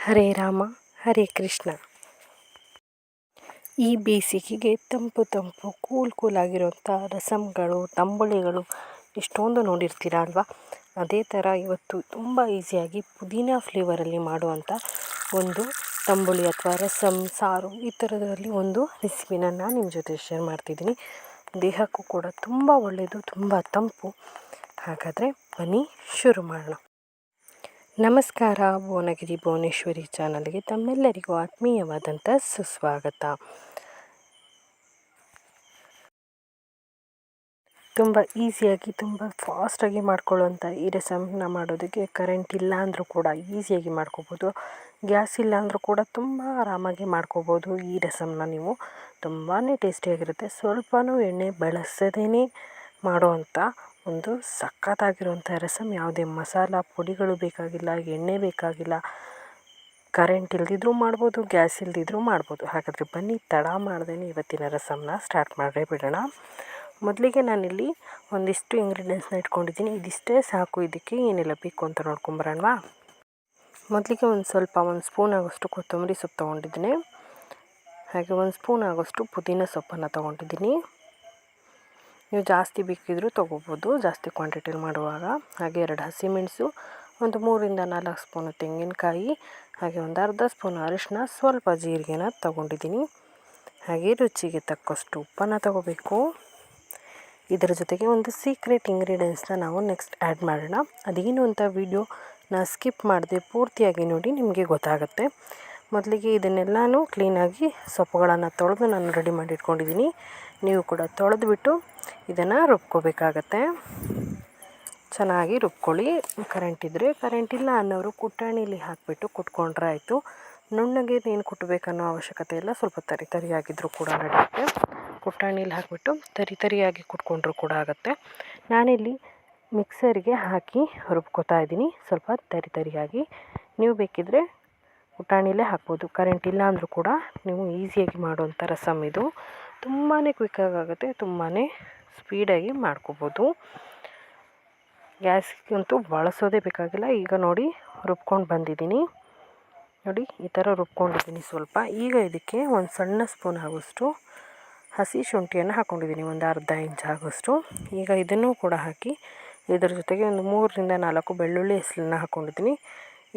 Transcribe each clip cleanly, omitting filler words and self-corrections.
ಹರೇ ರಾಮ ಹರೇ ಕೃಷ್ಣ. ಈ ಬೇಸಿಗೆಗೆ ತಂಪು ತಂಪು ಕೂಲಾಗಿರುವಂಥ ರಸಮ್ಗಳು, ತಂಬುಳಿಗಳು ಎಷ್ಟೊಂದು ನೋಡಿರ್ತೀರ ಅಲ್ವಾ. ಅದೇ ಥರ ಇವತ್ತು ತುಂಬ ಈಸಿಯಾಗಿ ಪುದೀನ ಫ್ಲೇವರಲ್ಲಿ ಮಾಡುವಂಥ ಒಂದು ತಂಬುಳಿ ಅಥವಾ ರಸಮ್, ಸಾರು ಈ ಥರದಲ್ಲಿ ಒಂದು ರೆಸಿಪಿನ ನಾನು ನಿಮ್ಮ ಜೊತೆ ಶೇರ್ ಮಾಡ್ತಿದ್ದೀನಿ. ದೇಹಕ್ಕೂ ಕೂಡ ತುಂಬ ಒಳ್ಳೆಯದು, ತುಂಬ ತಂಪು. ಹಾಗಾದರೆ ಬನ್ನಿ ಶುರು ಮಾಡೋಣ. ನಮಸ್ಕಾರ. ಭುವನಗಿರಿ ಭುವನೇಶ್ವರಿ ಚಾನಲ್ಗೆ ತಮ್ಮೆಲ್ಲರಿಗೂ ಆತ್ಮೀಯವಾದಂಥ ಸುಸ್ವಾಗತ. ತುಂಬ ಈಸಿಯಾಗಿ, ತುಂಬ ಫಾಸ್ಟಾಗಿ ಮಾಡ್ಕೊಳ್ಳುವಂಥ ಈ ರಸಮ್ನ ಮಾಡೋದಕ್ಕೆ ಕರೆಂಟ್ ಇಲ್ಲ ಅಂದರೂ ಕೂಡ ಈಸಿಯಾಗಿ ಮಾಡ್ಕೋಬೋದು. ಗ್ಯಾಸ್ ಇಲ್ಲ ಅಂದರೂ ಕೂಡ ತುಂಬ ಆರಾಮಾಗಿ ಮಾಡ್ಕೋಬೋದು. ಈ ರಸಮ್ನ ನೀವು ತುಂಬಾ ಟೇಸ್ಟಿಯಾಗಿರುತ್ತೆ. ಸ್ವಲ್ಪನೂ ಎಣ್ಣೆ ಬಳಸದೇ ಮಾಡುವಂಥ ಒಂದು ಸಖತ್ತಾಗಿರುವಂಥ ರಸಮ್. ಯಾವುದೇ ಮಸಾಲ ಪುಡಿಗಳು ಬೇಕಾಗಿಲ್ಲ, ಎಣ್ಣೆ ಬೇಕಾಗಿಲ್ಲ. ಕರೆಂಟ್ ಇಲ್ದಿದ್ರೂ ಮಾಡ್ಬೋದು, ಗ್ಯಾಸ್ ಇಲ್ದಿದ್ರೂ ಮಾಡ್ಬೋದು. ಹಾಗಾದರೆ ಬನ್ನಿ ತಡ ಮಾಡ್ದೇ ಇವತ್ತಿನ ರಸಮ್ನ ಸ್ಟಾರ್ಟ್ ಮಾಡೇ ಬಿಡೋಣ. ಮೊದಲಿಗೆ ನಾನಿಲ್ಲಿ ಒಂದಿಷ್ಟು ಇಂಗ್ರೀಡಿಯೆಂಟ್ಸ್ನ ಇಟ್ಕೊಂಡಿದ್ದೀನಿ. ಇದಿಷ್ಟೇ ಸಾಕು. ಇದಕ್ಕೆ ಏನೆಲ್ಲ ಬೇಕು ಅಂತ ನೋಡ್ಕೊಂಬರೋಣವಾ. ಮೊದಲಿಗೆ ಒಂದು ಸ್ಪೂನ್ ಆಗೋಷ್ಟು ಕೊತ್ತಂಬರಿ ಸೊಪ್ಪು ತೊಗೊಂಡಿದ್ದೀನಿ. ಹಾಗೆ ಒಂದು ಸ್ಪೂನ್ ಆಗೋಷ್ಟು ಪುದೀನ ಸೊಪ್ಪನ್ನು ತೊಗೊಂಡಿದ್ದೀನಿ. ನೀವು ಜಾಸ್ತಿ ಬೇಕಿದ್ರೂ ತೊಗೋಬೋದು, ಜಾಸ್ತಿ ಕ್ವಾಂಟಿಟಿಲಿ ಮಾಡುವಾಗ. ಹಾಗೆ 2 ಹಸಿಮೆಣಸು, ಒಂದು 3ರಿಂದ 4 ಸ್ಪೂನು ತೆಂಗಿನಕಾಯಿ, ಹಾಗೆ ಒಂದು ಅರ್ಧ ಸ್ಪೂನ್ ಅರಿಶಿನ, ಸ್ವಲ್ಪ ಜೀರಿಗೆನ ತೊಗೊಂಡಿದ್ದೀನಿ. ಹಾಗೆ ರುಚಿಗೆ ತಕ್ಕಷ್ಟು ಉಪ್ಪನ್ನು ತೊಗೋಬೇಕು. ಇದರ ಜೊತೆಗೆ ಒಂದು ಸೀಕ್ರೆಟ್ ಇಂಗ್ರೀಡಿಯೆಂಟ್ಸ್ನ ನಾವು ನೆಕ್ಸ್ಟ್ ಆ್ಯಡ್ ಮಾಡೋಣ. ಅದೇನು ಅಂತ ವಿಡಿಯೋನ ಸ್ಕಿಪ್ ಮಾಡದೆ ಪೂರ್ತಿಯಾಗಿ ನೋಡಿ, ನಿಮಗೆ ಗೊತ್ತಾಗುತ್ತೆ. ಮೊದಲಿಗೆ ಇದನ್ನೆಲ್ಲನೂ ಕ್ಲೀನಾಗಿ ಸೊಪ್ಪುಗಳನ್ನು ತೊಳೆದು ನಾನು ರೆಡಿ ಮಾಡಿ ಇಟ್ಕೊಂಡಿದ್ದೀನಿ. ನೀವು ಕೂಡ ತೊಳೆದುಬಿಟ್ಟು ಇದನ್ನು ರುಬ್ಕೋಬೇಕಾಗತ್ತೆ. ಚೆನ್ನಾಗಿ ರುಬ್ಕೊಳ್ಳಿ. ಕರೆಂಟ್ ಇದ್ದರೆ, ಕರೆಂಟ್ ಇಲ್ಲ ಅನ್ನೋರು ಕುಟ್ಟಾಣಿಲಿ ಹಾಕಿಬಿಟ್ಟು ಕುಟ್ಕೊಂಡ್ರೆ ಆಯಿತು. ನುಣ್ಣಗೆ ಏನು ಕುಟ್ಟಬೇಕನ್ನೋ ಅವಶ್ಯಕತೆ ಇಲ್ಲ. ಸ್ವಲ್ಪ ತರಿಯಾಗಿದ್ದರೂ ಕೂಡ ನಡೆಯುತ್ತೆ. ಕುಟ್ಟಾಣಿಲಿ ಹಾಕಿಬಿಟ್ಟು ತರಿಯಾಗಿ ಕುಟ್ಕೊಂಡ್ರೂ ಕೂಡ ಆಗುತ್ತೆ. ನಾನಿಲ್ಲಿ ಮಿಕ್ಸರಿಗೆ ಹಾಕಿ ರುಬ್ಕೋತಾ ಇದ್ದೀನಿ, ಸ್ವಲ್ಪ ತರಿಯಾಗಿ. ನೀವು ಬೇಕಿದ್ದರೆ ಕುಟ್ಟಾಣಿಲೇ ಹಾಕ್ಬೋದು. ಕರೆಂಟ್ ಇಲ್ಲ ಅಂದರೂ ಕೂಡ ನೀವು ಈಸಿಯಾಗಿ ಮಾಡುವಂಥ ರಸಮ್ ಇದು. ತುಂಬಾ ಕ್ವಿಕ್ಕಾಗುತ್ತೆ, ತುಂಬಾ ಸ್ಪೀಡಾಗಿ ಮಾಡ್ಕೋಬೋದು. ಗ್ಯಾಸ್ಗಂತೂ ಬಳಸೋದೇ ಬೇಕಾಗಿಲ್ಲ. ಈಗ ನೋಡಿ ರುಬ್ಕೊಂಡು ಬಂದಿದ್ದೀನಿ. ನೋಡಿ ಈ ಥರ ರುಬ್ಕೊಂಡಿದ್ದೀನಿ ಸ್ವಲ್ಪ. ಈಗ ಇದಕ್ಕೆ ಒಂದು ಸಣ್ಣ ಸ್ಪೂನ್ ಆಗೋಷ್ಟು ಹಸಿ ಶುಂಠಿಯನ್ನು ಹಾಕ್ಕೊಂಡಿದ್ದೀನಿ, ಒಂದು ಅರ್ಧ ಇಂಚ್ ಆಗೋಷ್ಟು. ಈಗ ಇದನ್ನು ಕೂಡ ಹಾಕಿ ಇದರ ಜೊತೆಗೆ ಒಂದು 3ರಿಂದ 4 ಬೆಳ್ಳುಳ್ಳಿ ಹೆಸಲನ್ನ ಹಾಕ್ಕೊಂಡಿದ್ದೀನಿ.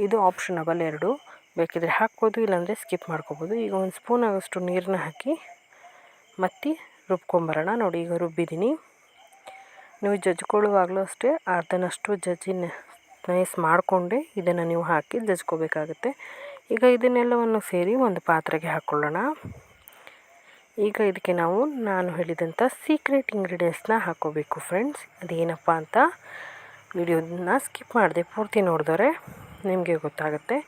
ಇದು ಆಪ್ಷನಬಲ್, 2 ಬೇಕಿದ್ರೆ ಹಾಕ್ಬೋದು, ಇಲ್ಲಾಂದರೆ ಸ್ಕಿಪ್ ಮಾಡ್ಕೋಬೋದು. ಈಗ ಒಂದು ಸ್ಪೂನ್ ಆಗೋಷ್ಟು ನೀರನ್ನ ಹಾಕಿ ಮತ್ತು ರುಬ್ಕೊಂಬರೋಣ. ನೋಡಿ ಈಗ ರುಬ್ಬಿದ್ದೀನಿ. ನೀವು ಜಜ್ಕೊಳ್ಳುವಾಗಲೂ ಅಷ್ಟೇ ಅರ್ಧನಷ್ಟು ನೈಸ್ ಮಾಡಿಕೊಂಡೆ ಇದನ್ನು ನೀವು ಹಾಕಿ ಜಜ್ಕೋಬೇಕಾಗುತ್ತೆ. ಈಗ ಇದನ್ನೆಲ್ಲವನ್ನು ಸೇರಿ ಒಂದು ಪಾತ್ರೆಗೆ ಹಾಕ್ಕೊಳ್ಳೋಣ. ಈಗ ಇದಕ್ಕೆ ನಾನು ಹೇಳಿದಂಥ ಸೀಕ್ರೆಟ್ ಇಂಗ್ರೀಡಿಯೆಂಟ್ಸ್ನ ಹಾಕ್ಕೋಬೇಕು ಫ್ರೆಂಡ್ಸ್. ಅದೇನಪ್ಪ ಅಂತ ವಿಡಿಯೋನ ಸ್ಕಿಪ್ ಮಾಡದೆ ಪೂರ್ತಿ ನೋಡಿದವ್ರೆ ನಿಮಗೆ ಗೊತ್ತಾಗುತ್ತೆ.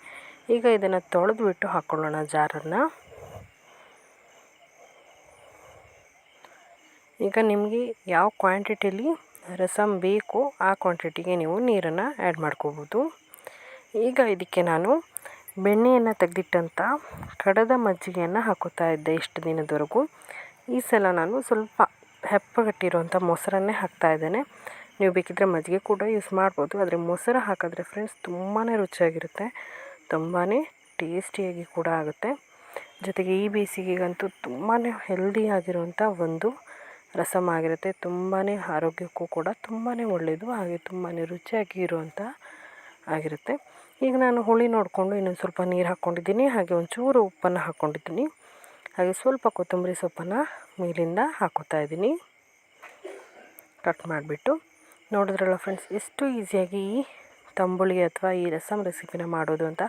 ಈಗ ಇದನ್ನು ತೊಳೆದ್ಬಿಟ್ಟು ಹಾಕ್ಕೊಳ್ಳೋಣ ಜಾರನ್ನು. ಈಗ ನಿಮಗೆ ಯಾವ ಕ್ವಾಂಟಿಟಿಲಿ ರಸಮ್ ಬೇಕು ಆ ಕ್ವಾಂಟಿಟಿಗೆ ನೀವು ನೀರನ್ನು ಆ್ಯಡ್ ಮಾಡ್ಕೋಬೋದು. ಈಗ ಇದಕ್ಕೆ ನಾನು ಬೆಣ್ಣೆಯನ್ನು ತೆಗೆದಿಟ್ಟಂಥ ಕಡದ ಮಜ್ಜಿಗೆಯನ್ನು ಹಾಕೋತಾ ಇದ್ದೆ ಇಷ್ಟು ದಿನದವರೆಗೂ. ಈ ಸಲ ನಾನು ಸ್ವಲ್ಪ ಹೆಪ್ಪಗಟ್ಟಿರುವಂಥ ಮೊಸರನ್ನೇ ಹಾಕ್ತಾಯಿದ್ದೇನೆ. ನೀವು ಬೇಕಿದ್ದರೆ ಮಜ್ಜಿಗೆ ಕೂಡ ಯೂಸ್ ಮಾಡ್ಬೋದು, ಆದರೆ ಮೊಸರು ಹಾಕಿದ್ರೆ ಫ್ರೆಂಡ್ಸ್ ತುಂಬಾ ರುಚಿಯಾಗಿರುತ್ತೆ, ತುಂಬಾ ಟೇಸ್ಟಿಯಾಗಿ ಕೂಡ ಆಗುತ್ತೆ. ಜೊತೆಗೆ ಈ ಬೇಸಿಗೆಗಂತೂ ತುಂಬಾ ಹೆಲ್ದಿಯಾಗಿರುವಂಥ ಒಂದು ರಸಮ್ ಆಗಿರುತ್ತೆ. ತುಂಬಾ ಆರೋಗ್ಯಕ್ಕೂ ಕೂಡ ತುಂಬಾ ಒಳ್ಳೆಯದು, ಹಾಗೆ ತುಂಬಾ ರುಚಿಯಾಗಿ ಇರುವಂಥ ಆಗಿರುತ್ತೆ. ಈಗ ನಾನು ಹುಳಿ ನೋಡಿಕೊಂಡು ಇನ್ನೊಂದು ಸ್ವಲ್ಪ ನೀರು ಹಾಕ್ಕೊಂಡಿದ್ದೀನಿ. ಹಾಗೆ ಒಂಚೂರು ಉಪ್ಪನ್ನು ಹಾಕ್ಕೊಂಡಿದ್ದೀನಿ. ಹಾಗೆ ಸ್ವಲ್ಪ ಕೊತ್ತಂಬರಿ ಸೊಪ್ಪನ್ನು ಮೇಲಿಂದ ಹಾಕೋತಾ ಇದ್ದೀನಿ ಕಟ್ ಮಾಡಿಬಿಟ್ಟು. ನೋಡಿದ್ರಲ್ಲ ಫ್ರೆಂಡ್ಸ್, ಎಷ್ಟು ಈಸಿಯಾಗಿ ಈ ತಂಬುಳಿ ಅಥವಾ ಈ ರಸಮ್ ರೆಸಿಪಿನ ಮಾಡೋದು ಅಂತ.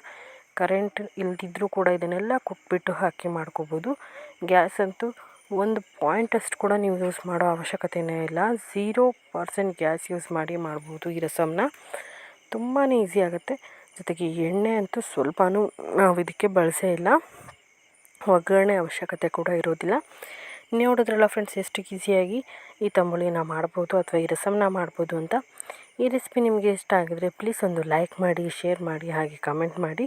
ಕರೆಂಟ್ ಇಲ್ದಿದ್ರೂ ಕೂಡ ಇದನ್ನೆಲ್ಲ ಕುಟ್ಬಿಟ್ಟು ಹಾಕಿ ಮಾಡ್ಕೋಬೋದು. ಗ್ಯಾಸ್ ಅಂತೂ ಒಂದು ಪಾಯಿಂಟಷ್ಟು ಕೂಡ ನೀವು ಯೂಸ್ ಮಾಡೋ ಅವಶ್ಯಕತೆಯೇ ಇಲ್ಲ. 0% ಗ್ಯಾಸ್ ಯೂಸ್ ಮಾಡಿ ಮಾಡ್ಬೋದು ಈ ರಸಮ್ನ. ತುಂಬಾ ಈಸಿ ಆಗುತ್ತೆ. ಜೊತೆಗೆ ಎಣ್ಣೆ ಅಂತೂ ಸ್ವಲ್ಪನೂ ನಾವು ಇದಕ್ಕೆ ಬಳಸೇ ಇಲ್ಲ. ಒಗ್ಗರಣೆ ಅವಶ್ಯಕತೆ ಕೂಡ ಇರೋದಿಲ್ಲ. ನೋಡಿದ್ರಲ್ಲ ಫ್ರೆಂಡ್ಸ್, ಎಷ್ಟು ಈಸಿಯಾಗಿ ಈ ತಂಬುಳಿನ ಮಾಡ್ಬೋದು ಅಥವಾ ಈ ರಸಮ್ನ ಮಾಡ್ಬೋದು ಅಂತ. ಈ ರೆಸಿಪಿ ನಿಮಗೆ ಇಷ್ಟ ಆಗಿದರೆ ಪ್ಲೀಸ್ ಒಂದು ಲೈಕ್ ಮಾಡಿ, ಶೇರ್ ಮಾಡಿ, ಹಾಗೆ ಕಮೆಂಟ್ ಮಾಡಿ.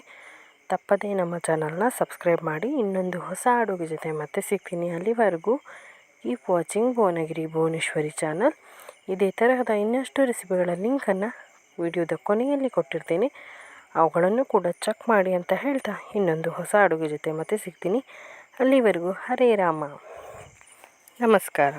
ತಪ್ಪದೇ ನಮ್ಮ ಚಾನಲ್ನ ಸಬ್ಸ್ಕ್ರೈಬ್ ಮಾಡಿ. ಇನ್ನೊಂದು ಹೊಸ ಅಡುಗೆ ಜೊತೆ ಮತ್ತೆ ಸಿಗ್ತೀನಿ. ಅಲ್ಲಿವರೆಗೂ keep watching Bhuvanagiri Bhuvaneshwari channel. ಇದೇ ತರಹದ ಇನ್ನಷ್ಟು ರೆಸಿಪಿಗಳ ಲಿಂಕನ್ನು ವಿಡಿಯೋದ ಕೊನೆಯಲ್ಲಿ ಕೊಟ್ಟಿರ್ತೀನಿ. ಅವುಗಳನ್ನು ಕೂಡ ಚೆಕ್ ಮಾಡಿ ಅಂತ ಹೇಳ್ತಾ ಇನ್ನೊಂದು ಹೊಸ ಅಡುಗೆ ಜೊತೆ ಮತ್ತೆ ಸಿಗ್ತೀನಿ. ಅಲ್ಲಿವರೆಗೂ ಹರೇ ರಾಮ, ನಮಸ್ಕಾರ.